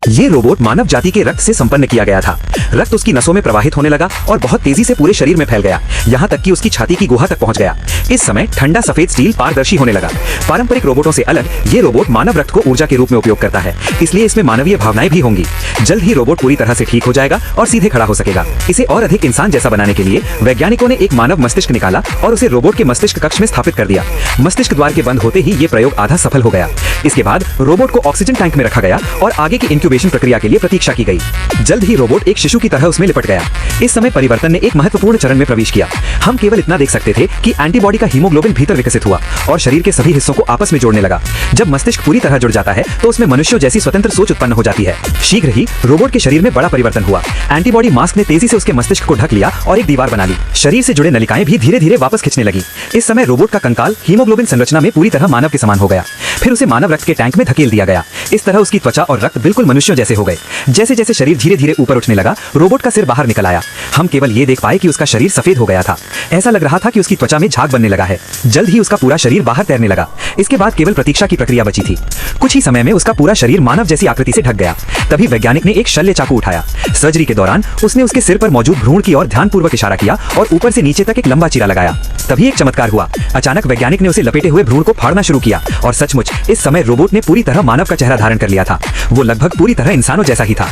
ये रोबोट मानव जाति के रक्त से संपन्न किया गया था। रक्त उसकी नसों में प्रवाहित होने लगा और बहुत तेजी से पूरे शरीर में फैल गया, यहाँ तक कि उसकी छाती की गुहा तक पहुंच गया। इस समय ठंडा सफेद स्टील पारदर्शी होने लगा। पारंपरिक रोबोटों से अलग ये रोबोट मानव रक्त को ऊर्जा के रूप में उपयोग करता है, इसलिए इसमें मानवीय भावनाएं भी होंगी। जल्द ही रोबोट पूरी तरह से ठीक हो जाएगा और सीधे खड़ा हो सकेगा। इसे और अधिक इंसान जैसा बनाने के लिए वैज्ञानिकों ने एक मानव मस्तिष्क निकाला और उसे रोबोट के मस्तिष्क कक्ष में स्थापित कर दिया। मस्तिष्क द्वार के बंद होते ही ये प्रयोग आधा सफल हो गया। इसके बाद रोबोट को ऑक्सीजन टैंक में रखा गया और आगे की इंक्यूबेशन प्रक्रिया के लिए प्रतीक्षा की गई। जल्द ही रोबोट एक शिशु की तरह उसमें लिपट गया। इस समय परिवर्तन ने एक महत्वपूर्ण चरण में प्रवेश किया। हम केवल इतना देख सकते थे कि एंटीबॉडी का हीमोग्लोबिन भीतर विकसित हुआ और शरीर के सभी हिस्सों को आपस में जोड़ने लगा। जब मस्तिष्क पूरी तरह जुड़ जाता है तो उसमें मनुष्यों जैसी स्वतंत्र सोच उत्पन्न हो जाती है। शीघ्र ही रोबोट के शरीर में बड़ा परिवर्तन हुआ। एंटीबॉडी मास्क ने तेजी से उसके मस्तिष्क को ढक लिया और एक दीवार बना ली। शरीर से जुड़े नलिकाएं भी धीरे धीरे वापस खिंचने लगी। इस समय रोबोट का कंकाल हीमोग्लोबिन संरचना में पूरी तरह मानव के समान हो गया। फिर उसे मानव रक्त के टैंक में धकेल दिया गया। इस तरह उसकी त्वचा और रक्त बिल्कुल मनुष्यों जैसे हो गए। जैसे जैसे शरीर धीरे धीरे ऊपर उठने लगा, रोबोट का सिर बाहर निकल आया। हम केवल ये देख पाए कि उसका शरीर सफेद हो गया था। ऐसा लग रहा था कि उसकी त्वचा में झाग बनने लगा है। जल्द ही उसका पूरा शरीर बाहर तैरने लगा। इसके बाद केवल प्रतीक्षा की प्रक्रिया बची थी। कुछ ही समय में उसका पूरा शरीर मानव जैसी आकृति से ढक गया। तभी वैज्ञानिक ने एक शल्य चाकू उठाया। सर्जरी के दौरान उसने उसके सिर पर मौजूद भ्रूण की ओर ध्यानपूर्वक इशारा किया और ऊपर से नीचे तक एक लंबा चीरा लगाया। तभी एक चमत्कार हुआ। अचानक वैज्ञानिक ने उसे लपेटे हुए भ्रूण को फाड़ना शुरू किया और सचमुच इस समय रोबोट ने पूरी तरह मानव का चेहरा धारण कर लिया था। वो लगभग पूरी तरह इंसानों जैसा ही था।